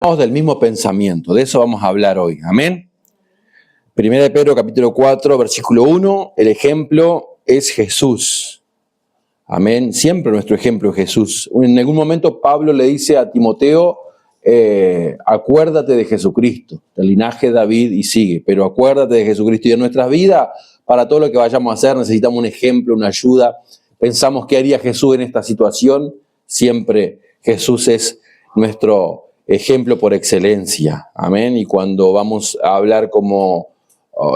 del mismo pensamiento. De eso vamos a hablar hoy. Amén. Primera de Pedro, capítulo 4, versículo 1. El ejemplo es Jesús. Amén. Siempre nuestro ejemplo es Jesús. En algún momento Pablo le dice a Timoteo, acuérdate de Jesucristo, del linaje de David y sigue. Pero acuérdate de Jesucristo. Y en nuestras vidas, para todo lo que vayamos a hacer, necesitamos un ejemplo, una ayuda. Pensamos qué haría Jesús en esta situación. Siempre Jesús es nuestro ejemplo por excelencia. Amén. Y cuando vamos a hablar como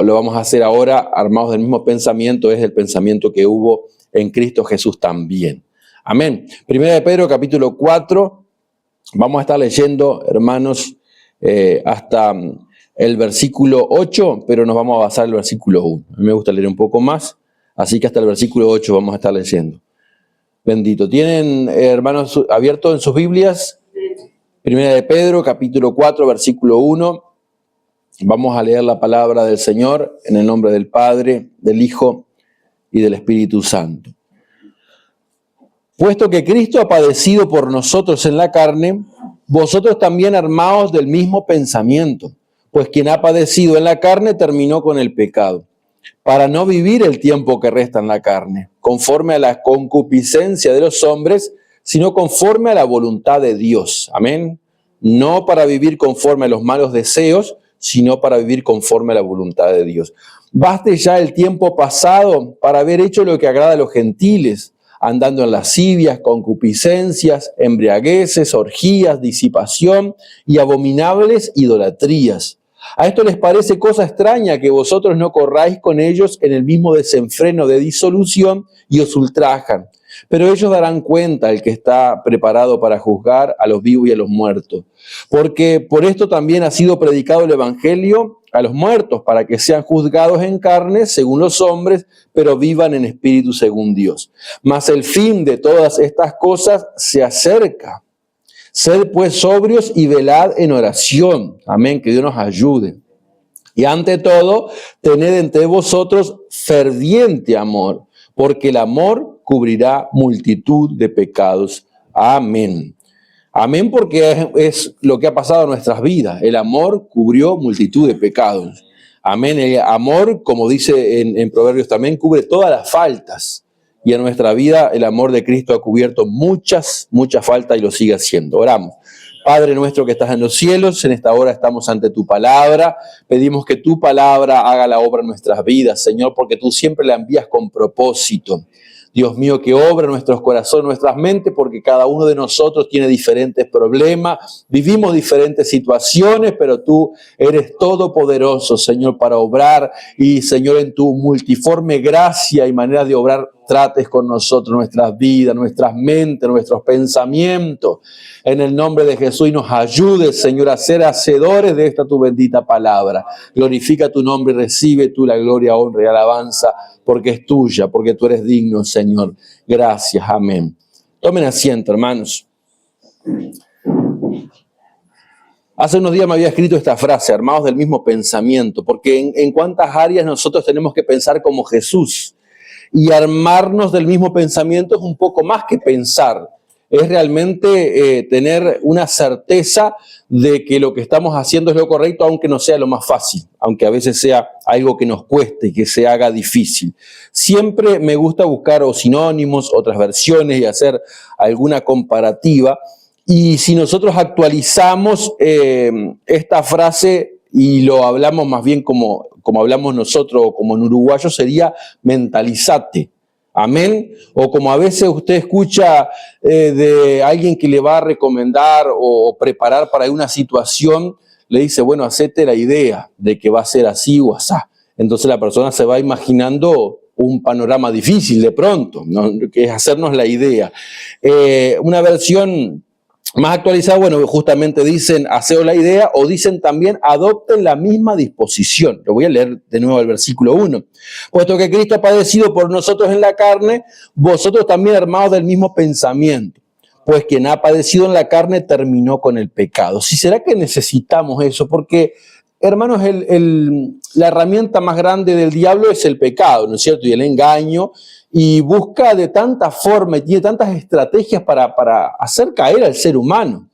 lo vamos a hacer ahora, armados del mismo pensamiento, es el pensamiento que hubo en Cristo Jesús también. Amén. Primera de Pedro, capítulo 4. Vamos a estar leyendo, hermanos, hasta el versículo 8, pero nos vamos a basar en el versículo 1. A mí me gusta leer un poco más, así que hasta el versículo 8 vamos a estar leyendo. Bendito. ¿Tienen, hermanos, abierto en sus Biblias? Primera de Pedro, capítulo 4, versículo 1. Vamos a leer la palabra del Señor en el nombre del Padre, del Hijo y del Espíritu Santo. Puesto que Cristo ha padecido por nosotros en la carne, vosotros también armaos del mismo pensamiento, pues quien ha padecido en la carne terminó con el pecado, para no vivir el tiempo que resta en la carne, conforme a la concupiscencia de los hombres, sino conforme a la voluntad de Dios. Amén. No para vivir conforme a los malos deseos, sino para vivir conforme a la voluntad de Dios. Baste ya el tiempo pasado para haber hecho lo que agrada a los gentiles, andando en lascivias, concupiscencias, embriagueces, orgías, disipación y abominables idolatrías. A esto les parece cosa extraña que vosotros no corráis con ellos en el mismo desenfreno de disolución y os ultrajan. Pero ellos darán cuenta al que está preparado para juzgar a los vivos y a los muertos. Porque por esto también ha sido predicado el evangelio a los muertos, para que sean juzgados en carne según los hombres, pero vivan en espíritu según Dios. Mas el fin de todas estas cosas se acerca. Sed pues sobrios y velad en oración. Amén, que Dios nos ayude. Y ante todo, tened entre vosotros ferviente amor, porque el amor cubrirá multitud de pecados. Amén. Amén, porque es lo que ha pasado en nuestras vidas. El amor cubrió multitud de pecados. Amén. El amor, como dice en Proverbios también, cubre todas las faltas. Y en nuestra vida el amor de Cristo ha cubierto muchas faltas y lo sigue haciendo. Oramos. Padre nuestro que estás en los cielos, en esta hora estamos ante tu palabra. Pedimos que tu palabra haga la obra en nuestras vidas, Señor, porque tú siempre la envías con propósito. Dios mío, que obra en nuestros corazones, nuestras mentes, porque cada uno de nosotros tiene diferentes problemas, vivimos diferentes situaciones, pero tú eres todopoderoso, Señor, para obrar. Y, Señor, en tu multiforme gracia y manera de obrar, trates con nosotros nuestras vidas, nuestras mentes, nuestros pensamientos. En el nombre de Jesús, y nos ayudes, Señor, a ser hacedores de esta tu bendita palabra. Glorifica tu nombre y recibe tú la gloria, honra y alabanza, porque es tuya, porque tú eres digno, Señor. Gracias, amén. Tomen asiento, hermanos. Hace unos días me había escrito esta frase, armados del mismo pensamiento, porque en cuántas áreas nosotros tenemos que pensar como Jesús. Y armarnos del mismo pensamiento es un poco más que pensar. Es realmente tener una certeza de que lo que estamos haciendo es lo correcto, aunque no sea lo más fácil, aunque a veces sea algo que nos cueste y que se haga difícil. Siempre me gusta buscar o sinónimos, otras versiones y hacer alguna comparativa. Y si nosotros actualizamos esta frase y lo hablamos más bien como hablamos nosotros o como en uruguayo, sería mentalizate. Amén. O como a veces usted escucha de alguien que le va a recomendar o preparar para una situación, le dice, bueno, hacete la idea de que va a ser así o asá. Entonces la persona se va imaginando un panorama difícil de pronto, ¿no? Que es hacernos la idea. Una versión más actualizada, bueno, justamente dicen, haceos la idea, o dicen también, adopten la misma disposición. Lo voy a leer de nuevo el versículo 1. Puesto que Cristo ha padecido por nosotros en la carne, vosotros también armados del mismo pensamiento. Pues quien ha padecido en la carne terminó con el pecado. ¿Sí será que necesitamos eso? Porque, hermanos, la herramienta más grande del diablo es el pecado, ¿no es cierto? Y el engaño. Y busca de tantas formas y tiene tantas estrategias para hacer caer al ser humano.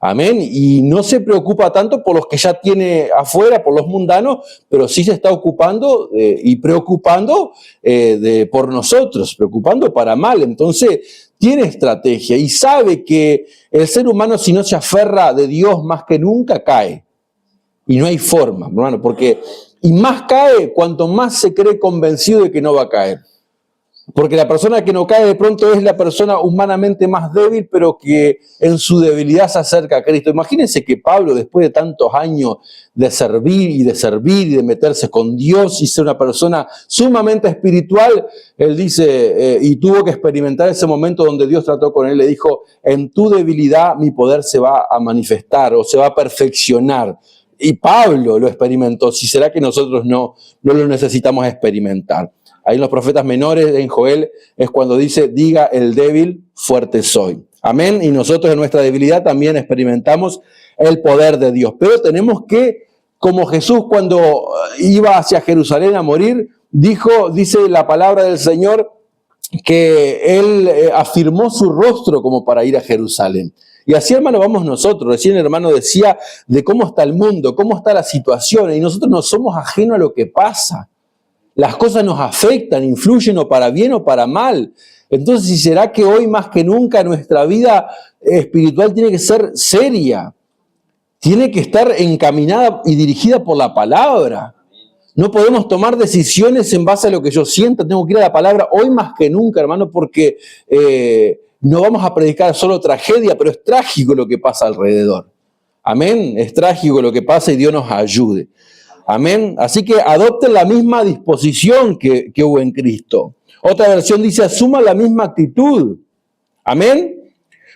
Amén. Y no se preocupa tanto por los que ya tiene afuera, por los mundanos, pero sí se está ocupando y preocupando por nosotros, preocupando para mal. Entonces, tiene estrategia y sabe que el ser humano, si no se aferra de Dios más que nunca, cae. Y no hay forma, hermano, porque y más cae cuanto más se cree convencido de que no va a caer. Porque la persona que no cae de pronto es la persona humanamente más débil, pero que en su debilidad se acerca a Cristo. Imagínense que Pablo, después de tantos años de servir y de meterse con Dios y ser una persona sumamente espiritual, él dice, y tuvo que experimentar ese momento donde Dios trató con él, le dijo, en tu debilidad mi poder se va a manifestar o se va a perfeccionar. Y Pablo lo experimentó. ¿Si será que nosotros no lo necesitamos experimentar? Ahí en los profetas menores, en Joel, es cuando dice, diga el débil, fuerte soy. Amén. Y nosotros en nuestra debilidad también experimentamos el poder de Dios. Pero tenemos que, como Jesús cuando iba hacia Jerusalén a morir, dice la palabra del Señor, que Él afirmó su rostro como para ir a Jerusalén. Y así, hermano, vamos nosotros. Recién el hermano decía de cómo está el mundo, cómo está la situación. Y nosotros no somos ajenos a lo que pasa. Las cosas nos afectan, influyen o para bien o para mal. Entonces, ¿si será que hoy más que nunca nuestra vida espiritual tiene que ser seria? Tiene que estar encaminada y dirigida por la palabra. No podemos tomar decisiones en base a lo que yo sienta. Tengo que ir a la palabra hoy más que nunca, hermano, porque no vamos a predicar solo tragedia, pero es trágico lo que pasa alrededor. Amén. Es trágico lo que pasa y Dios nos ayude. Amén. Así que adopten la misma disposición que hubo en Cristo. Otra versión dice, asuma la misma actitud. Amén.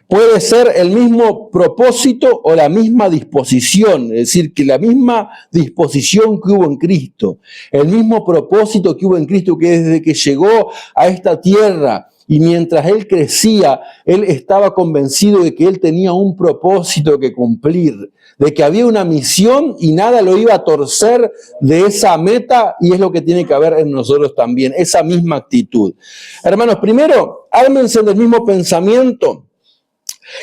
Puede ser el mismo propósito o la misma disposición. Es decir, que la misma disposición que hubo en Cristo, el mismo propósito que hubo en Cristo, que desde que llegó a esta tierra y mientras Él crecía, Él estaba convencido de que Él tenía un propósito que cumplir, de que había una misión y nada lo iba a torcer de esa meta, y es lo que tiene que haber en nosotros también, esa misma actitud. Hermanos, primero, ármense del mismo pensamiento,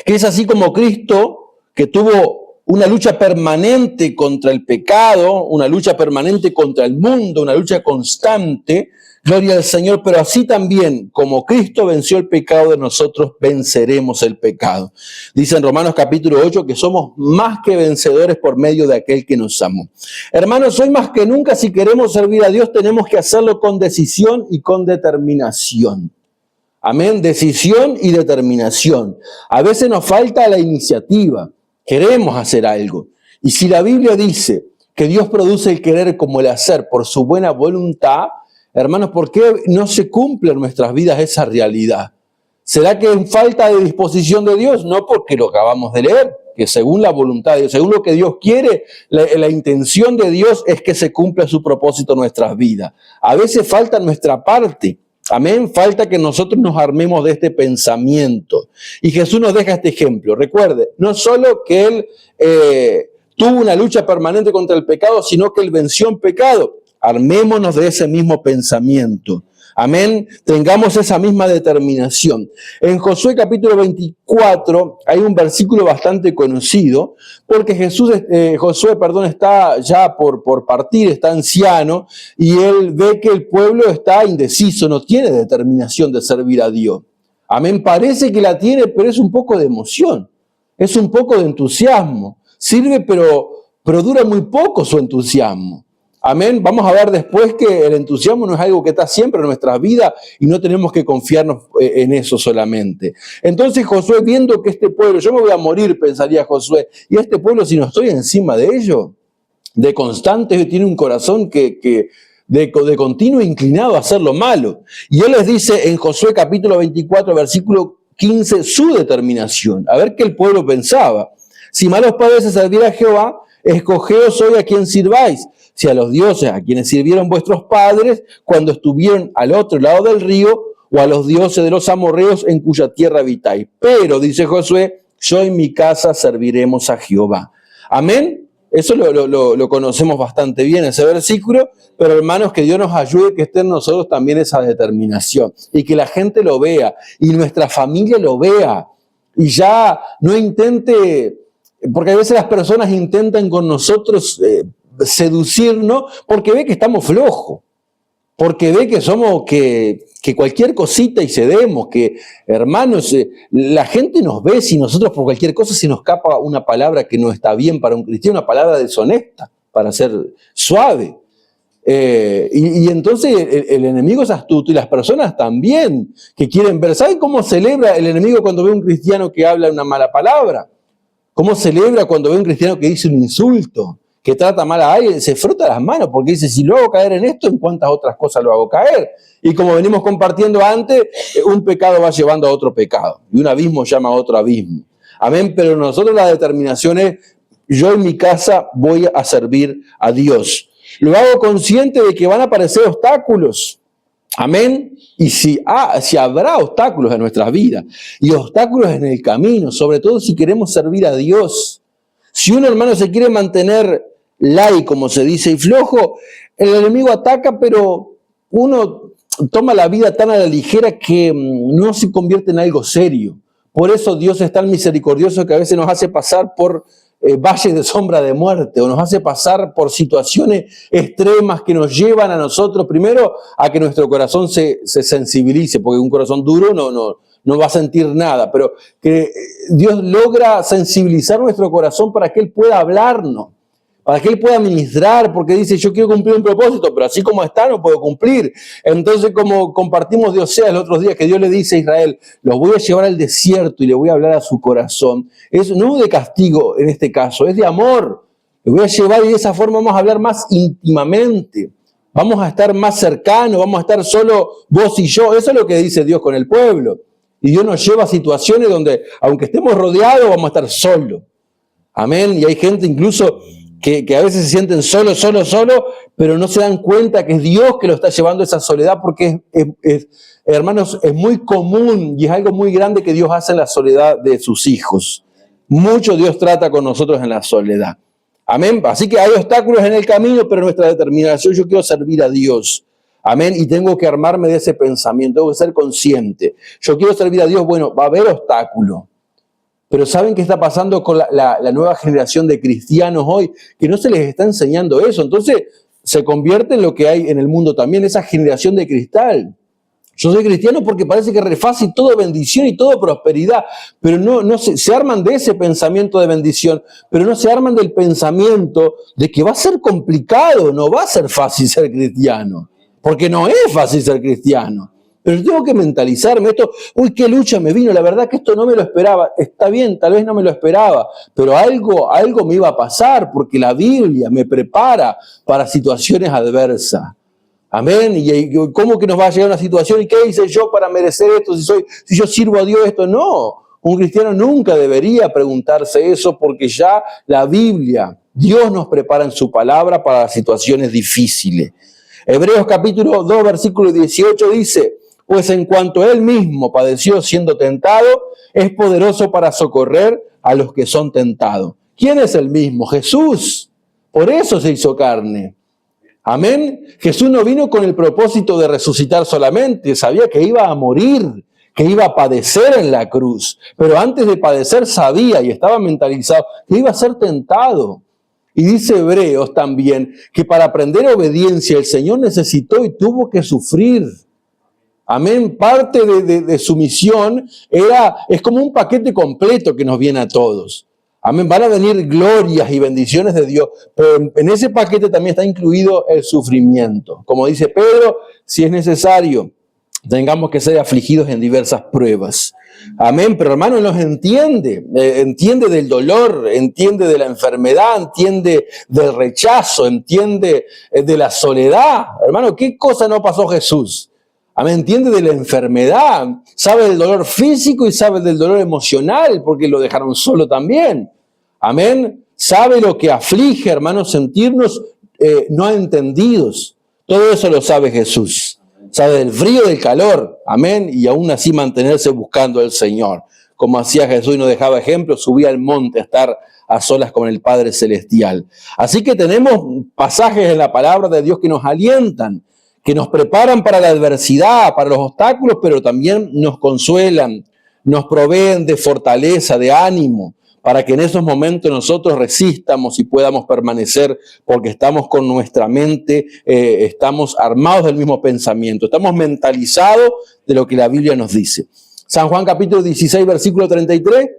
que es así como Cristo, que tuvo una lucha permanente contra el pecado, una lucha permanente contra el mundo, una lucha constante, gloria al Señor, pero así también, como Cristo venció el pecado de nosotros, venceremos el pecado. Dice en Romanos capítulo 8 que somos más que vencedores por medio de aquel que nos amó. Hermanos, hoy más que nunca, si queremos servir a Dios, tenemos que hacerlo con decisión y con determinación. Amén, decisión y determinación. A veces nos falta la iniciativa, queremos hacer algo. Y si la Biblia dice que Dios produce el querer como el hacer por su buena voluntad, hermanos, ¿por qué no se cumple en nuestras vidas esa realidad? ¿Será que en falta de disposición de Dios? No, porque lo acabamos de leer, que según la voluntad de Dios, según lo que Dios quiere, la intención de Dios es que se cumpla su propósito en nuestras vidas. A veces falta nuestra parte. Amén, falta que nosotros nos armemos de este pensamiento. Y Jesús nos deja este ejemplo. Recuerde, no solo que Él tuvo una lucha permanente contra el pecado, sino que Él venció el pecado. Armémonos de ese mismo pensamiento. Amén, tengamos esa misma determinación. En Josué capítulo 24 hay un versículo bastante conocido, porque Josué está ya por partir, está anciano, y él ve que el pueblo está indeciso, no tiene determinación de servir a Dios. Amén, parece que la tiene, pero es un poco de emoción, es un poco de entusiasmo. Sirve, pero dura muy poco su entusiasmo. Amén. Vamos a ver después que el entusiasmo no es algo que está siempre en nuestras vidas y no tenemos que confiarnos en eso solamente. Entonces Josué, viendo que este pueblo, yo me voy a morir, pensaría Josué, y este pueblo, si no estoy encima de ellos, de constante, tiene un corazón de continuo inclinado a hacer lo malo. Y él les dice en Josué capítulo 24, versículo 15, su determinación. A ver qué el pueblo pensaba. Si malos padres se servir a Jehová, escogeos hoy a quien sirváis. Si a los dioses a quienes sirvieron vuestros padres cuando estuvieron al otro lado del río, o a los dioses de los amorreos en cuya tierra habitáis. Pero, dice Josué, yo y mi casa serviremos a Jehová. Amén. Eso lo conocemos bastante bien, ese versículo, pero hermanos, que Dios nos ayude, que esté en nosotros también esa determinación, y que la gente lo vea, y nuestra familia lo vea, y ya no intente porque a veces las personas intentan con nosotros seducirnos porque ve que estamos flojos, porque ve que somos que cualquier cosita y cedemos, que hermanos, la gente nos ve si nosotros por cualquier cosa se nos escapa una palabra que no está bien para un cristiano, una palabra deshonesta, para ser suave. Y entonces el enemigo es astuto y las personas también que quieren ver. ¿Saben cómo celebra el enemigo cuando ve a un cristiano que habla una mala palabra? ¿Cómo celebra cuando ve a un cristiano que dice un insulto, que trata mal a alguien? Se frota las manos porque dice, si lo hago caer en esto, ¿en cuántas otras cosas lo hago caer? Y como venimos compartiendo antes, un pecado va llevando a otro pecado y un abismo llama a otro abismo. Amén, pero nosotros la determinación es, yo en mi casa voy a servir a Dios. Lo hago consciente de que van a aparecer obstáculos. Amén. Y si habrá obstáculos en nuestras vidas y obstáculos en el camino, sobre todo si queremos servir a Dios. Si un hermano se quiere mantener light, como se dice, y flojo, el enemigo ataca, pero uno toma la vida tan a la ligera que no se convierte en algo serio. Por eso Dios es tan misericordioso que a veces nos hace pasar por valles de sombra de muerte, o nos hace pasar por situaciones extremas que nos llevan a nosotros, primero, a que nuestro corazón se sensibilice, porque un corazón duro no va a sentir nada, pero que Dios logra sensibilizar nuestro corazón para que Él pueda hablarnos, para que Él pueda ministrar, porque dice, yo quiero cumplir un propósito, pero así como está no puedo cumplir. Entonces, como compartimos de Oseas los otros días, que Dios le dice a Israel, los voy a llevar al desierto y le voy a hablar a su corazón. Es no de castigo en este caso, es de amor. Le voy a llevar y de esa forma vamos a hablar más íntimamente. Vamos a estar más cercanos, vamos a estar solo vos y yo. Eso es lo que dice Dios con el pueblo. Y Dios nos lleva a situaciones donde, aunque estemos rodeados, vamos a estar solos. Amén. Y hay gente incluso que a veces se sienten solos, pero no se dan cuenta que es Dios que lo está llevando a esa soledad, porque hermanos, es muy común y es algo muy grande que Dios hace en la soledad de sus hijos. Mucho Dios trata con nosotros en la soledad. Amén. Así que hay obstáculos en el camino, pero nuestra determinación, yo quiero servir a Dios. Amén. Y tengo que armarme de ese pensamiento, tengo que ser consciente. Yo quiero servir a Dios, bueno, va a haber obstáculos. Pero ¿saben qué está pasando con la nueva generación de cristianos hoy? Que no se les está enseñando eso. Entonces se convierte en lo que hay en el mundo también, esa generación de cristal. Yo soy cristiano porque parece que es re fácil, todo bendición y todo prosperidad. Pero no se arman de ese pensamiento de bendición, pero no se arman del pensamiento de que va a ser complicado, no va a ser fácil ser cristiano. Porque no es fácil ser cristiano. Pero yo tengo que mentalizarme esto, uy, qué lucha me vino, la verdad que esto no me lo esperaba. Está bien, tal vez no me lo esperaba, pero algo me iba a pasar porque la Biblia me prepara para situaciones adversas. Amén. ¿Y cómo que nos va a llegar una situación? ¿Y qué hice yo para merecer esto? Si yo sirvo a Dios esto, no. Un cristiano nunca debería preguntarse eso porque ya la Biblia, Dios nos prepara en su palabra para situaciones difíciles. Hebreos capítulo 2, versículo 18 dice, pues en cuanto él mismo padeció siendo tentado, es poderoso para socorrer a los que son tentados. ¿Quién es el mismo? Jesús. Por eso se hizo carne. Amén. Jesús no vino con el propósito de resucitar solamente, sabía que iba a morir, que iba a padecer en la cruz. Pero antes de padecer sabía y estaba mentalizado que iba a ser tentado. Y dice Hebreos también que para aprender obediencia el Señor necesitó y tuvo que sufrir. Amén. Parte de su misión es como un paquete completo que nos viene a todos. Amén. Van a venir glorias y bendiciones de Dios, pero en ese paquete también está incluido el sufrimiento. Como dice Pedro, si es necesario, tengamos que ser afligidos en diversas pruebas. Amén. Pero hermano, nos entiende del dolor, entiende de la enfermedad, entiende del rechazo, entiende de la soledad. Hermano, ¿qué cosa no pasó Jesús? Amén, entiende de la enfermedad, sabe del dolor físico y sabe del dolor emocional, porque lo dejaron solo también. Amén, sabe lo que aflige, hermanos, sentirnos no entendidos. Todo eso lo sabe Jesús. Sabe del frío, del calor, amén, y aún así mantenerse buscando al Señor. Como hacía Jesús y nos dejaba ejemplo, subía al monte a estar a solas con el Padre Celestial. Así que tenemos pasajes en la palabra de Dios que nos alientan, que nos preparan para la adversidad, para los obstáculos, pero también nos consuelan, nos proveen de fortaleza, de ánimo, para que en esos momentos nosotros resistamos y podamos permanecer, porque estamos con nuestra mente, estamos armados del mismo pensamiento, estamos mentalizados de lo que la Biblia nos dice. San Juan capítulo 16, versículo 33,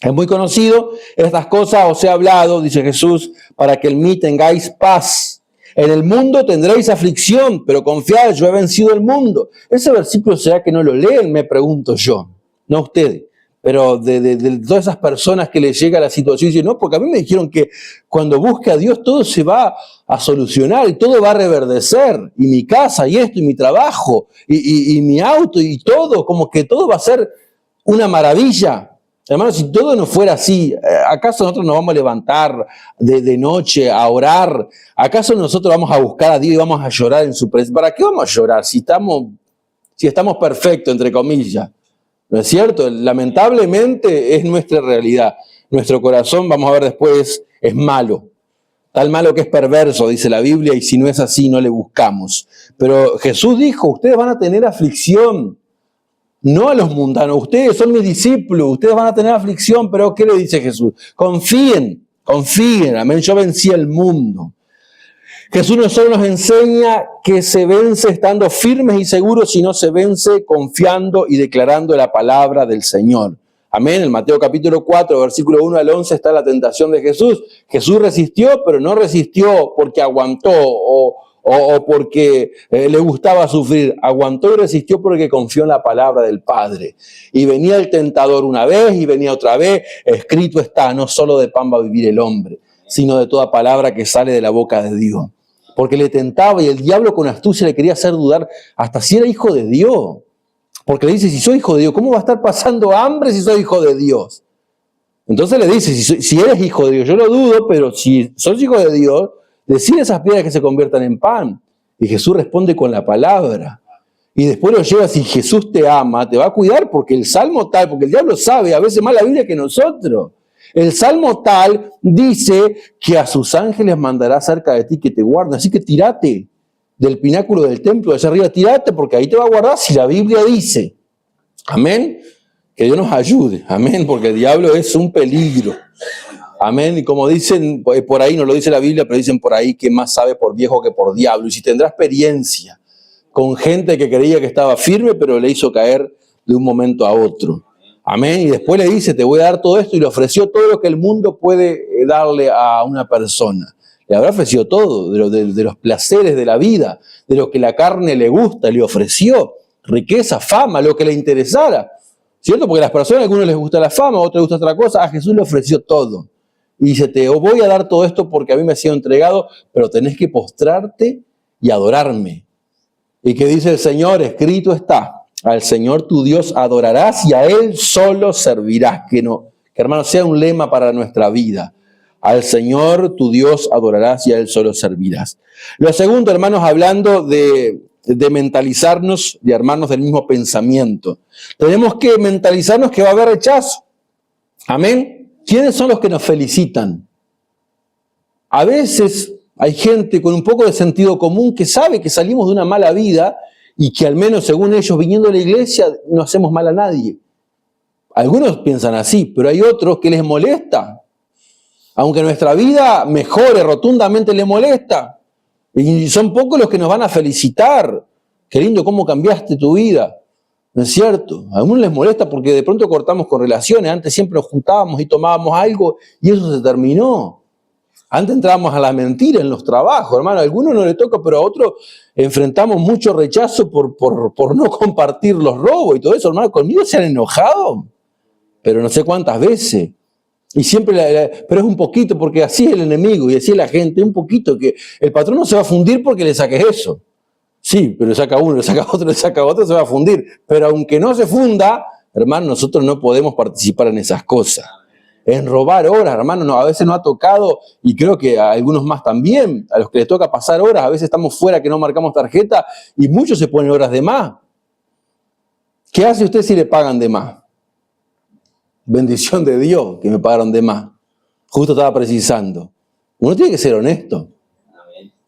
es muy conocido. Estas cosas os he hablado, dice Jesús, para que en mí tengáis paz. En el mundo tendréis aflicción, pero confiad, yo he vencido el mundo. Ese versículo, ¿será que no lo leen? Me pregunto yo, no ustedes. Pero de todas esas personas que les llega la situación y dicen, no, porque a mí me dijeron que cuando busque a Dios todo se va a solucionar y todo va a reverdecer, y mi casa y esto y mi trabajo y mi auto y todo, como que todo va a ser una maravilla. Hermanos, si todo no fuera así, ¿acaso nosotros nos vamos a levantar de noche a orar? ¿Acaso nosotros vamos a buscar a Dios y vamos a llorar en su presencia? ¿Para qué vamos a llorar si estamos perfectos, entre comillas? ¿No es cierto? Lamentablemente es nuestra realidad. Nuestro corazón, vamos a ver después, es malo. Tal malo que es perverso, dice la Biblia, y si no es así, no le buscamos. Pero Jesús dijo, ustedes van a tener aflicción, no a los mundanos. Ustedes son mis discípulos, ustedes van a tener aflicción, pero ¿qué le dice Jesús? Confíen, amén, yo vencí el mundo. Jesús no solo nos enseña que se vence estando firmes y seguros, sino se vence confiando y declarando la palabra del Señor. Amén. En Mateo capítulo 4, versículo 1 al 11 está la tentación de Jesús. Jesús resistió, pero no resistió porque aguantó o porque le gustaba sufrir. Aguantó y resistió porque confió en la palabra del Padre. Y venía el tentador una vez y venía otra vez. Escrito está, no solo de pan va a vivir el hombre, sino de toda palabra que sale de la boca de Dios. Porque le tentaba y el diablo con astucia le quería hacer dudar hasta si era hijo de Dios. Porque le dice, si soy hijo de Dios, ¿cómo va a estar pasando hambre si soy hijo de Dios? Entonces le dice, si eres hijo de Dios, yo lo dudo, pero si sos hijo de Dios, decide esas piedras que se conviertan en pan. Y Jesús responde con la palabra. Y después lo lleva, si Jesús te ama, te va a cuidar, porque el salmo tal, porque el diablo sabe a veces más la Biblia que nosotros. El salmo tal dice que a sus ángeles mandará cerca de ti que te guarden. Así que tírate del pináculo del templo, de allá arriba, tírate, porque ahí te va a guardar si la Biblia dice. Amén. Que Dios nos ayude. Amén. Porque el diablo es un peligro. Amén. Y como dicen por ahí, no lo dice la Biblia, pero dicen por ahí que más sabe por viejo que por diablo. Y si tendrá experiencia con gente que creía que estaba firme, pero le hizo caer de un momento a otro. Amén. Y después le dice, te voy a dar todo esto, y le ofreció todo lo que el mundo puede darle a una persona. Le habrá ofrecido todo, de los placeres de la vida, de lo que la carne le gusta, le ofreció riqueza, fama, lo que le interesara. ¿Cierto? Porque a las personas, a algunos les gusta la fama, a otros les gusta otra cosa. A Jesús le ofreció todo. Y dice, te voy a dar todo esto porque a mí me ha sido entregado, pero tenés que postrarte y adorarme. Y que dice el Señor, escrito está, al Señor tu Dios adorarás y a Él solo servirás. Que hermano, sea un lema para nuestra vida. Al Señor tu Dios adorarás y a Él solo servirás. Lo segundo, hermanos, hablando de mentalizarnos, de armarnos del mismo pensamiento. Tenemos que mentalizarnos que va a haber rechazo. Amén. ¿Quiénes son los que nos felicitan? A veces hay gente con un poco de sentido común que sabe que salimos de una mala vida y que al menos según ellos viniendo a la iglesia no hacemos mal a nadie. Algunos piensan así, pero hay otros que les molesta. Aunque nuestra vida mejore, rotundamente les molesta. Y son pocos los que nos van a felicitar. Qué lindo cómo cambiaste tu vida. ¿No es cierto? A algunos les molesta porque de pronto cortamos con relaciones. Antes siempre nos juntábamos y tomábamos algo y eso se terminó. Antes entrábamos a la mentira en los trabajos, hermano. A algunos no les toca, pero a otros enfrentamos mucho rechazo por no compartir los robos y todo eso, hermano. Conmigo se han enojado, pero no sé cuántas veces. Y siempre, pero es un poquito, porque así es el enemigo y así es la gente, un poquito, que el patrón no se va a fundir porque le saques eso. Sí, pero le saca uno, le saca otro, se va a fundir. Pero aunque no se funda, hermano, nosotros no podemos participar en esas cosas. En robar horas, hermano, a veces nos ha tocado, y creo que a algunos más también, a los que les toca pasar horas, a veces estamos fuera que no marcamos tarjeta y muchos se ponen horas de más. ¿Qué hace usted si le pagan de más? Bendición de Dios que me pagaron de más. Justo estaba precisando. Uno tiene que ser honesto.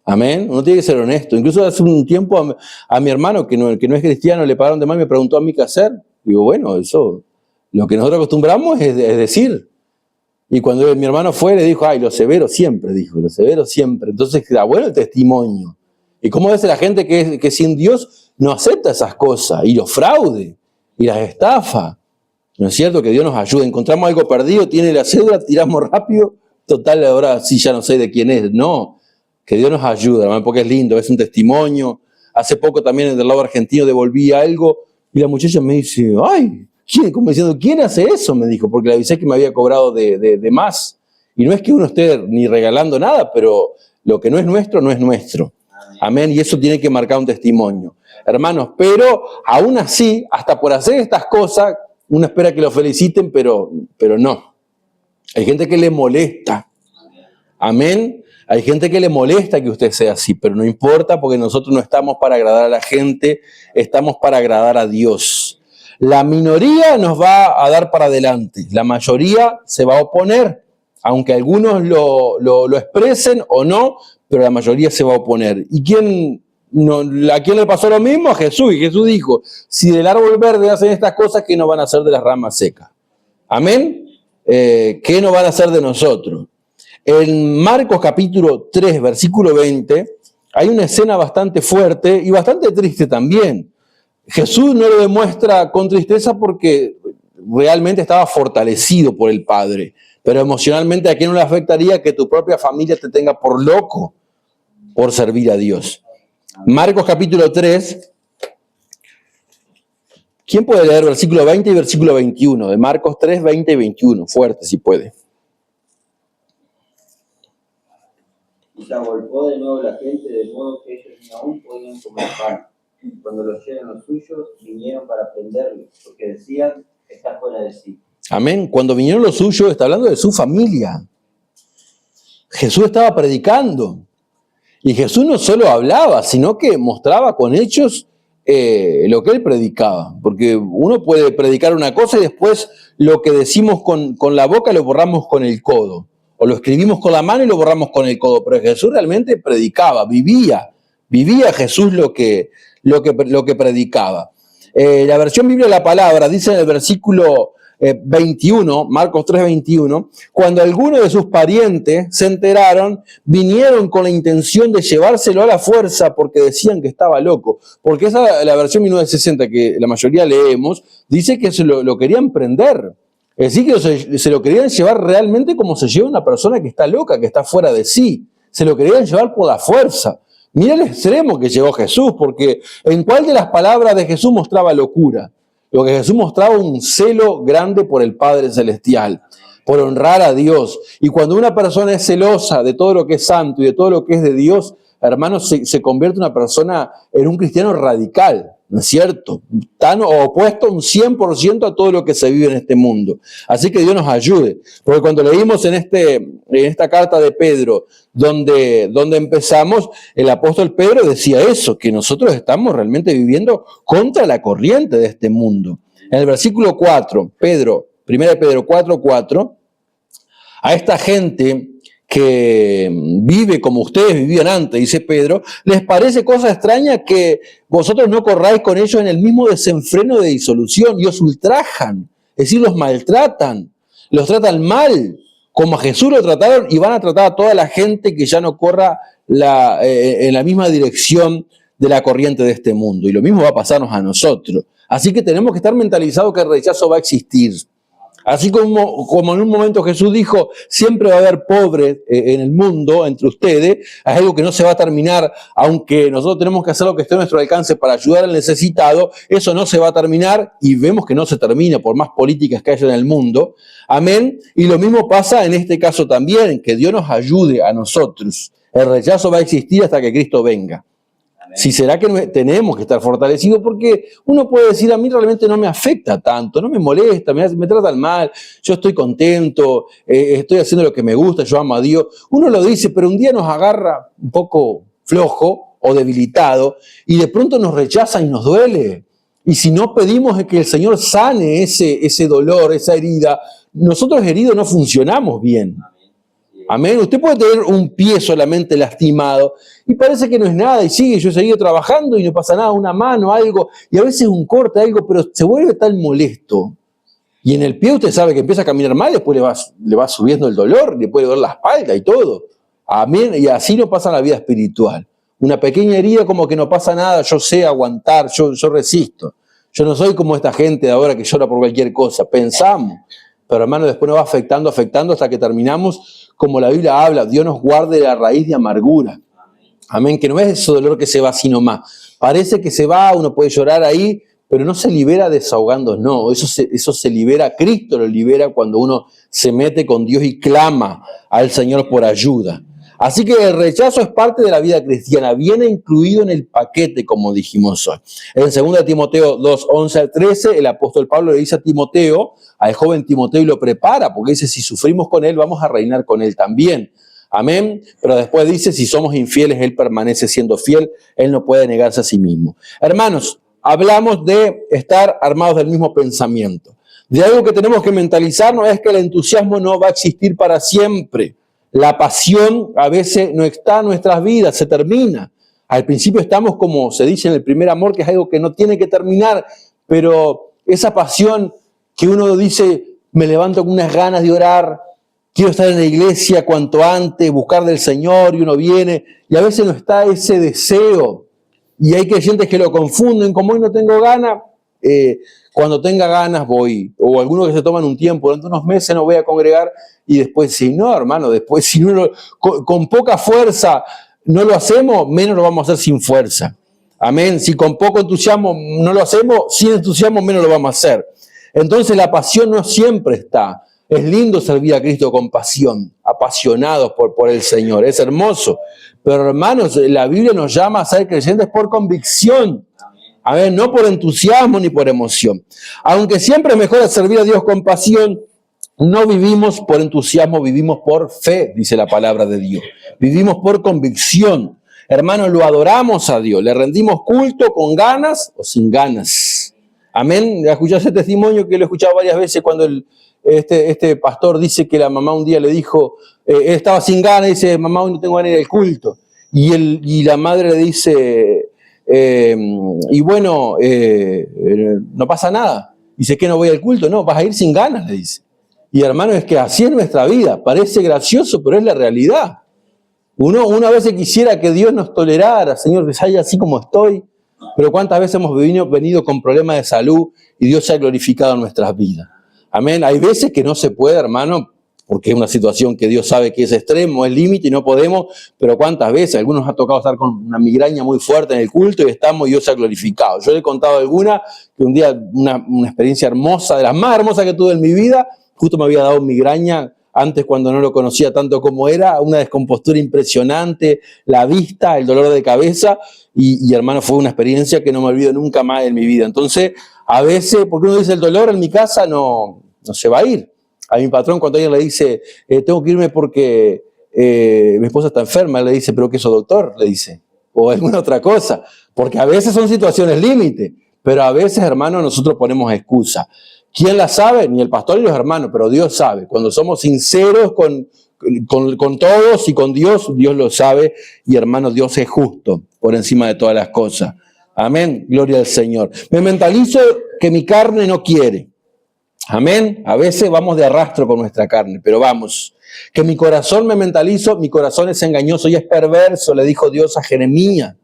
Amén. Uno tiene que ser honesto. Incluso hace un tiempo a mi hermano, que no es cristiano, le pagaron de más y me preguntó a mí qué hacer. Digo, bueno, eso, lo que nosotros acostumbramos es decir. Y cuando mi hermano fue, le dijo, ay, lo severo siempre, dijo, lo severo siempre. Entonces, da bueno el testimonio. ¿Y cómo es la gente que sin Dios no acepta esas cosas? Y los fraude, y las estafa. ¿No es cierto? Que Dios nos ayude. Encontramos algo perdido, tiene la cédula, tiramos rápido. Total, ahora sí ya no sé de quién es. No, que Dios nos ayude, hermano, porque es lindo, es un testimonio. Hace poco también del lado argentino devolví algo y la muchacha me dice, ay, como diciendo, ¿quién hace eso? Me dijo, porque le avisé que me había cobrado de más. Y no es que uno esté ni regalando nada, pero lo que no es nuestro, no es nuestro. Amén. Y eso tiene que marcar un testimonio. Hermanos, pero aún así, hasta por hacer estas cosas, uno espera que lo feliciten, pero no. Hay gente que le molesta. Amén. Hay gente que le molesta que usted sea así, pero no importa porque nosotros no estamos para agradar a la gente, estamos para agradar a Dios. La minoría nos va a dar para adelante, la mayoría se va a oponer, aunque algunos lo expresen o no, pero la mayoría se va a oponer. ¿Y a quién le pasó lo mismo? A Jesús. Y Jesús dijo, si del árbol verde hacen estas cosas, ¿qué no van a hacer de las ramas secas? Amén. ¿Qué no van a hacer de nosotros? En Marcos capítulo 3, versículo 20, hay una escena bastante fuerte y bastante triste también. Jesús no lo demuestra con tristeza porque realmente estaba fortalecido por el Padre, pero emocionalmente a quién no le afectaría que tu propia familia te tenga por loco por servir a Dios. Marcos capítulo 3, ¿quién puede leer versículo 20 y versículo 21? De Marcos 3, 20 y 21, fuerte si puede. Y se agolpó de nuevo la gente, de modo que ellos ni aún podían comer pan. Cuando los oyeron los suyos, vinieron para prenderlo, porque decían, está fuera de sí. Amén. Cuando vinieron los suyos, está hablando de su familia. Jesús estaba predicando. Y Jesús no solo hablaba, sino que mostraba con hechos lo que él predicaba. Porque uno puede predicar una cosa y después lo que decimos con la boca lo borramos con el codo. O lo escribimos con la mano y lo borramos con el codo. Pero Jesús realmente predicaba, vivía Jesús lo que predicaba. La versión Biblia de la Palabra dice en el versículo 21, Marcos 3, 21, cuando algunos de sus parientes se enteraron, vinieron con la intención de llevárselo a la fuerza porque decían que estaba loco. Porque la versión 1960 que la mayoría leemos, dice que se lo querían prender. Es decir, que se lo querían llevar realmente como se lleva una persona que está loca, que está fuera de sí. Se lo querían llevar por la fuerza. Mira el extremo que llegó Jesús, porque ¿en cuál de las palabras de Jesús mostraba locura? Lo que Jesús mostraba un celo grande por el Padre Celestial, por honrar a Dios. Y cuando una persona es celosa de todo lo que es santo y de todo lo que es de Dios, hermanos, se convierte una persona en un cristiano radical, ¿no es cierto? Tan opuesto un 100% a todo lo que se vive en este mundo. Así que Dios nos ayude. Porque cuando leímos en esta carta de Pedro, donde empezamos, el apóstol Pedro decía eso, que nosotros estamos realmente viviendo contra la corriente de este mundo. En el versículo 4, 1 Pedro 4, a esta gente que vive como ustedes vivían antes, dice Pedro, les parece cosa extraña que vosotros no corráis con ellos en el mismo desenfreno de disolución y os ultrajan, es decir, los maltratan, los tratan mal, como a Jesús lo trataron y van a tratar a toda la gente que ya no corra en la misma dirección de la corriente de este mundo. Y lo mismo va a pasarnos a nosotros. Así que tenemos que estar mentalizados que el rechazo va a existir. Así como en un momento Jesús dijo, siempre va a haber pobres en el mundo, entre ustedes, es algo que no se va a terminar, aunque nosotros tenemos que hacer lo que esté a nuestro alcance para ayudar al necesitado, eso no se va a terminar y vemos que no se termina por más políticas que haya en el mundo. Amén. Y lo mismo pasa en este caso también, que Dios nos ayude a nosotros. El rechazo va a existir hasta que Cristo venga. Si será que tenemos que estar fortalecidos, porque uno puede decir, a mí realmente no me afecta tanto, no me molesta, me tratan mal, yo estoy contento, estoy haciendo lo que me gusta, yo amo a Dios. Uno lo dice, pero un día nos agarra un poco flojo o debilitado y de pronto nos rechaza y nos duele. Y si no pedimos que el Señor sane ese dolor, esa herida, nosotros heridos no funcionamos bien. Amén. Usted puede tener un pie solamente lastimado y parece que no es nada y yo he seguido trabajando y no pasa nada, una mano, algo, y a veces un corte, algo, pero se vuelve tan molesto Y en el pie usted sabe que empieza a caminar mal, después le va subiendo el dolor, le puede doler la espalda y todo. Amén. Y así no pasa en la vida espiritual. Una pequeña herida como que no pasa nada, yo sé aguantar, yo resisto. Yo no soy como esta gente de ahora que llora por cualquier cosa. Pensamos, pero hermano, después nos va afectando hasta que terminamos como la Biblia habla. Dios nos guarde de la raíz de amargura. Amén, que no es ese dolor que se va así nomás. Parece que se va, uno puede llorar ahí, pero no se libera desahogando, no. Eso se libera, Cristo lo libera cuando uno se mete con Dios y clama al Señor por ayuda. Así que el rechazo es parte de la vida cristiana, viene incluido en el paquete, como dijimos hoy. En 2 Timoteo 2, 11 al 13, el apóstol Pablo le dice a Timoteo, al joven Timoteo, y lo prepara, porque dice, si sufrimos con él, vamos a reinar con él también. Amén. Pero después dice, si somos infieles, él permanece siendo fiel, él no puede negarse a sí mismo. Hermanos, hablamos de estar armados del mismo pensamiento. De algo que tenemos que mentalizarnos es que el entusiasmo no va a existir para siempre. La pasión a veces no está en nuestras vidas, se termina. Al principio estamos, como se dice en el primer amor, que es algo que no tiene que terminar, pero esa pasión que uno dice, me levanto con unas ganas de orar, quiero estar en la iglesia cuanto antes, buscar del Señor, y uno viene, y a veces no está ese deseo. Y hay creyentes que lo confunden, como hoy no tengo ganas, cuando tenga ganas voy. O algunos que se toman un tiempo, durante unos meses no voy a congregar, y después, si no, hermano, después si uno con poca fuerza no lo hacemos, menos lo vamos a hacer sin fuerza. Amén. Si con poco entusiasmo no lo hacemos, sin entusiasmo menos lo vamos a hacer. Entonces la pasión no siempre está. Es lindo servir a Cristo con pasión, apasionados por el Señor, es hermoso. Pero hermanos, la Biblia nos llama a ser creyentes por convicción. A ver, no por entusiasmo ni por emoción. Aunque siempre es mejor servir a Dios con pasión, no vivimos por entusiasmo, vivimos por fe, dice la palabra de Dios. Vivimos por convicción. Hermanos, lo adoramos a Dios, le rendimos culto con ganas o sin ganas. Amén. ¿Escuchás ese testimonio que lo he escuchado varias veces cuando este pastor dice que la mamá un día le dijo, él estaba sin ganas, dice, mamá, hoy no tengo ganas de ir al culto. Y la madre le dice, no pasa nada. Dice, ¿qué no voy al culto? No, vas a ir sin ganas, le dice. Y hermano, es que así es nuestra vida. Parece gracioso, pero es la realidad. Uno a veces quisiera que Dios nos tolerara, Señor, que sea así como estoy. Pero ¿cuántas veces hemos venido con problemas de salud y Dios se ha glorificado en nuestras vidas? Amén. Hay veces que no se puede, hermano, porque es una situación que Dios sabe que es extremo, es límite y no podemos, pero ¿cuántas veces? Algunos nos ha tocado estar con una migraña muy fuerte en el culto y estamos y Dios se ha glorificado. Yo le he contado alguna, que un día una experiencia hermosa, de las más hermosas que tuve en mi vida, justo me había dado migraña antes cuando no lo conocía tanto como era, una descompostura impresionante, la vista, el dolor de cabeza, y hermano, fue una experiencia que no me olvido nunca más en mi vida. Entonces, a veces, porque uno dice el dolor en mi casa no se va a ir. A mi patrón cuando alguien le dice, tengo que irme porque mi esposa está enferma, le dice, ¿pero qué sos doctor? Le dice, o alguna otra cosa. Porque a veces son situaciones límite, pero a veces, hermano, nosotros ponemos excusa. ¿Quién la sabe? Ni el pastor ni los hermanos, pero Dios sabe. Cuando somos sinceros con todos y con Dios, Dios lo sabe. Y hermano, Dios es justo por encima de todas las cosas. Amén, gloria al Señor. Me mentalizo que mi carne no quiere. Amén. A veces vamos de arrastro con nuestra carne, pero vamos. Que mi corazón me mentalizo, mi corazón es engañoso y es perverso, le dijo Dios a Jeremías.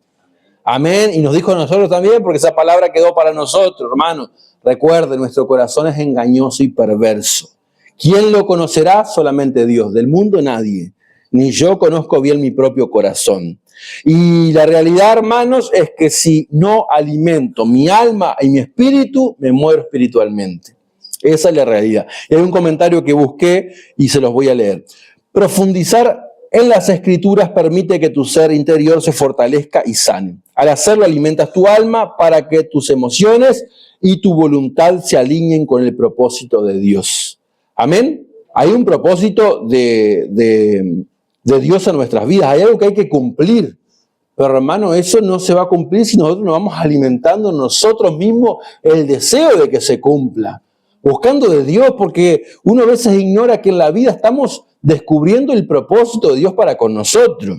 Amén. Y nos dijo a nosotros también, porque esa palabra quedó para nosotros, hermanos. Recuerde, nuestro corazón es engañoso y perverso. ¿Quién lo conocerá? Solamente Dios. Del mundo nadie. Ni yo conozco bien mi propio corazón. Y la realidad, hermanos, es que si no alimento mi alma y mi espíritu, me muero espiritualmente. Esa es la realidad. Y hay un comentario que busqué y se los voy a leer. Profundizar en las Escrituras permite que tu ser interior se fortalezca y sane. Al hacerlo alimentas tu alma para que tus emociones y tu voluntad se alineen con el propósito de Dios. Amén. Hay un propósito de Dios en nuestras vidas. Hay algo que hay que cumplir. Pero hermano, eso no se va a cumplir si nosotros nos vamos alimentando nosotros mismos el deseo de que se cumpla. Buscando de Dios, porque uno a veces ignora que en la vida estamos descubriendo el propósito de Dios para con nosotros.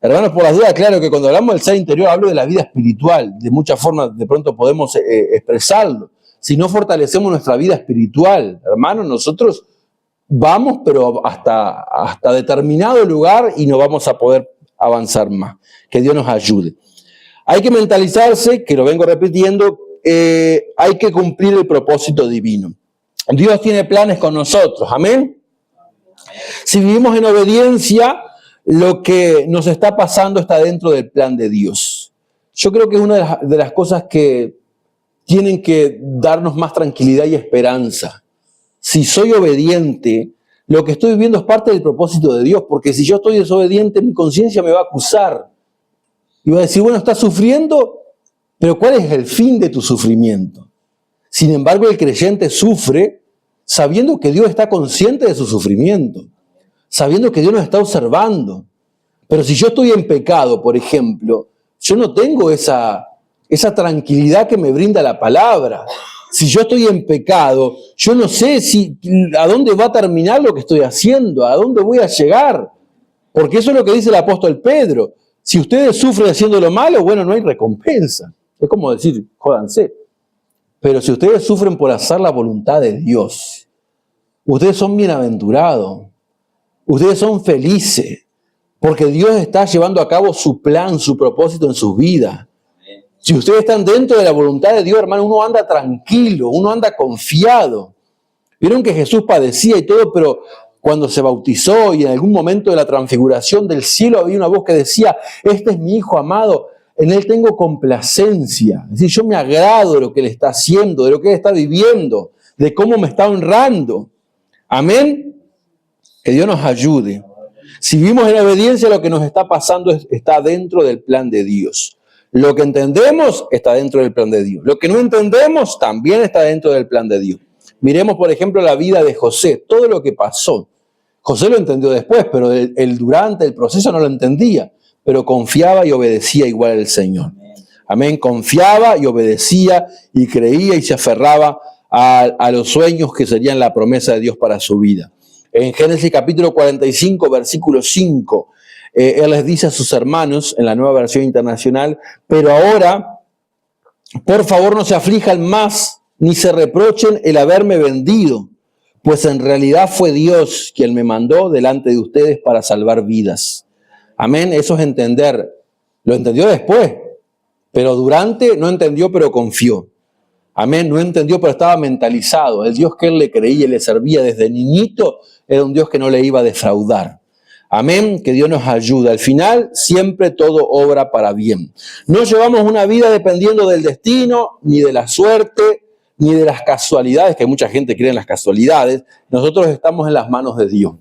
Hermanos, por las dudas, claro que cuando hablamos del ser interior, hablo de la vida espiritual. De muchas formas, de pronto podemos expresarlo. si no fortalecemos nuestra vida espiritual. Hermanos, nosotros vamos, pero hasta determinado lugar y no vamos a poder avanzar más. Que Dios nos ayude. Hay que mentalizarse, que lo vengo repitiendo, hay que cumplir el propósito divino. Dios tiene planes con nosotros, amén. Si vivimos en obediencia, lo que nos está pasando está dentro del plan de Dios. Yo creo que es una de las cosas que tienen que darnos más tranquilidad y esperanza. Si soy obediente, lo que estoy viviendo es parte del propósito de Dios, porque si yo estoy desobediente, mi conciencia me va a acusar. Y va a decir, bueno, estás sufriendo, pero ¿cuál es el fin de tu sufrimiento? Sin embargo, el creyente sufre sabiendo que Dios está consciente de su sufrimiento, sabiendo que Dios nos está observando. Pero si yo estoy en pecado, por ejemplo, yo no tengo esa tranquilidad que me brinda la palabra. Si yo estoy en pecado, yo no sé a dónde va a terminar lo que estoy haciendo, a dónde voy a llegar. Porque eso es lo que dice el apóstol Pedro. Si ustedes sufren haciendo lo malo, bueno, no hay recompensa. Es como decir, jódanse. Pero si ustedes sufren por hacer la voluntad de Dios, ustedes son bienaventurados, ustedes son felices, porque Dios está llevando a cabo su plan, su propósito en sus vidas. Si ustedes están dentro de la voluntad de Dios, hermano, uno anda tranquilo, uno anda confiado. Vieron que Jesús padecía y todo, pero cuando se bautizó y en algún momento de la transfiguración del cielo había una voz que decía, este es mi Hijo amado, en Él tengo complacencia. Es decir, yo me agrado de lo que Él está haciendo, de lo que Él está viviendo, de cómo me está honrando. Amén. Que Dios nos ayude. Si vivimos en obediencia, lo que nos está pasando está dentro del plan de Dios. Lo que entendemos está dentro del plan de Dios. Lo que no entendemos también está dentro del plan de Dios. Miremos, por ejemplo, la vida de José, todo lo que pasó. José lo entendió después, pero durante el proceso no lo entendía, pero confiaba y obedecía igual al Señor. Amén, confiaba y obedecía y creía y se aferraba a los sueños que serían la promesa de Dios para su vida. En Génesis capítulo 45, versículo 5, él les dice a sus hermanos, en la Nueva Versión Internacional, pero ahora, por favor, no se aflijan más, ni se reprochen el haberme vendido, pues en realidad fue Dios quien me mandó delante de ustedes para salvar vidas. Amén, eso es entender. Lo entendió después, pero durante no entendió, pero confió. Amén, no entendió, pero estaba mentalizado. El Dios que él le creía y le servía desde niñito era un Dios que no le iba a defraudar. Amén, que Dios nos ayude. Al final, siempre todo obra para bien. No llevamos una vida dependiendo del destino, ni de la suerte, ni de las casualidades, que mucha gente cree en las casualidades. Nosotros estamos en las manos de Dios.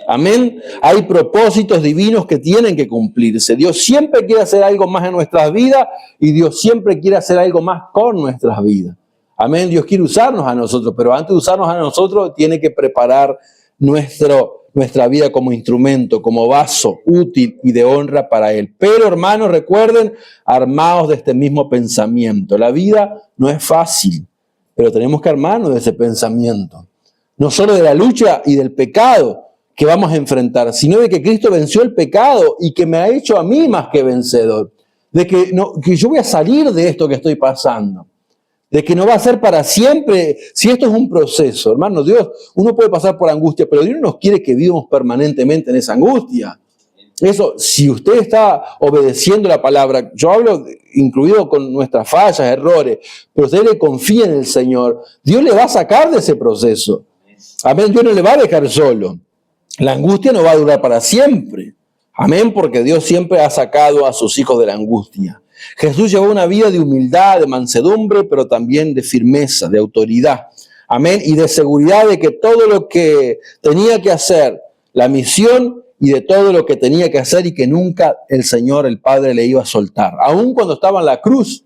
Amén. Hay propósitos divinos que tienen que cumplirse. Dios siempre quiere hacer algo más en nuestras vidas y Dios siempre quiere hacer algo más con nuestras vidas. Amén. Dios quiere usarnos a nosotros, pero antes de usarnos a nosotros, tiene que preparar nuestra vida como instrumento, como vaso útil y de honra para Él. Pero, hermanos, recuerden, armados de este mismo pensamiento. La vida no es fácil, pero tenemos que armarnos de ese pensamiento. No solo de la lucha y del pecado que vamos a enfrentar, sino de que Cristo venció el pecado y que me ha hecho a mí más que vencedor. De que yo voy a salir de esto que estoy pasando. De que no va a ser para siempre. Si esto es un proceso, hermano, uno puede pasar por angustia, pero Dios no nos quiere que vivamos permanentemente en esa angustia. Eso, si usted está obedeciendo la palabra, yo hablo incluido con nuestras fallas, errores, pero usted le confía en el Señor, Dios le va a sacar de ese proceso. Amén, Dios no le va a dejar solo. La angustia no va a durar para siempre. Amén, porque Dios siempre ha sacado a sus hijos de la angustia. Jesús llevó una vida de humildad, de mansedumbre, pero también de firmeza, de autoridad. Amén, y de seguridad de que todo lo que tenía que hacer, la misión y de todo lo que tenía que hacer y que nunca el Señor, el Padre, le iba a soltar. Aún cuando estaba en la cruz,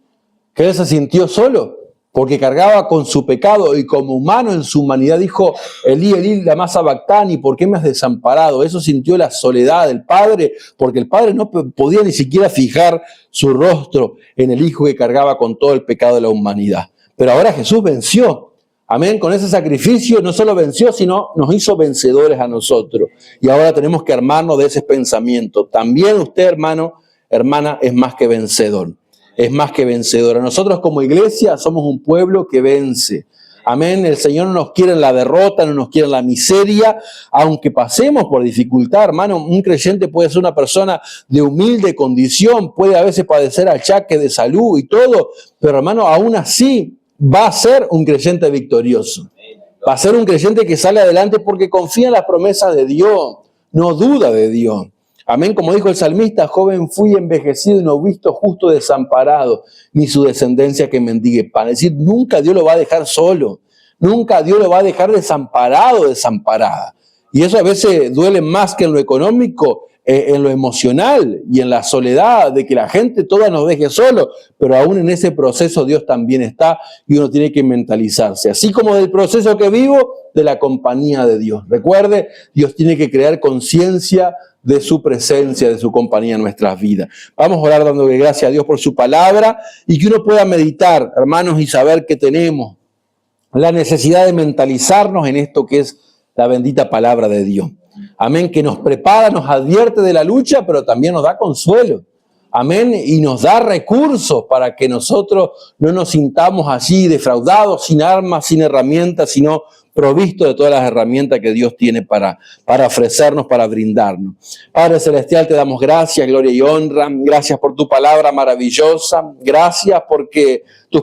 que él se sintió solo, porque cargaba con su pecado y como humano en su humanidad dijo, Elí, Elí, lama sabactani, ¿por qué me has desamparado? Eso sintió la soledad del Padre, porque el Padre no podía ni siquiera fijar su rostro en el Hijo que cargaba con todo el pecado de la humanidad. Pero ahora Jesús venció. Amén, con ese sacrificio no solo venció, sino nos hizo vencedores a nosotros. Y ahora tenemos que armarnos de ese pensamiento. También usted, hermano, hermana, es más que vencedor. es más que vencedora. Nosotros como iglesia somos un pueblo que vence. Amén. El Señor no nos quiere en la derrota, no nos quiere en la miseria, aunque pasemos por dificultad, hermano. Un creyente puede ser una persona de humilde condición, puede a veces padecer achaques de salud y todo, pero hermano, aún así va a ser un creyente victorioso. Va a ser un creyente que sale adelante porque confía en las promesas de Dios, no duda de Dios. Amén, como dijo el salmista, joven fui envejecido y no visto justo desamparado, ni su descendencia que mendigue pan. Es decir, nunca Dios lo va a dejar solo, nunca Dios lo va a dejar desamparado, desamparada. Y eso a veces duele más que en lo económico, en lo emocional y en la soledad, de que la gente toda nos deje solo, pero aún en ese proceso Dios también está y uno tiene que mentalizarse. Así como del proceso que vivo, de la compañía de Dios. Recuerde, Dios tiene que crear conciencia de su presencia, de su compañía en nuestras vidas. Vamos a orar dándole gracias a Dios por su palabra y que uno pueda meditar, hermanos, y saber que tenemos la necesidad de mentalizarnos en esto que es la bendita palabra de Dios. Amén, que nos prepara, nos advierte de la lucha, pero también nos da consuelo. Amén, y nos da recursos para que nosotros no nos sintamos así defraudados, sin armas, sin herramientas, sino provistos de todas las herramientas que Dios tiene para ofrecernos, para brindarnos. Padre Celestial, te damos gracias, gloria y honra. Gracias por tu palabra maravillosa. Gracias porque tus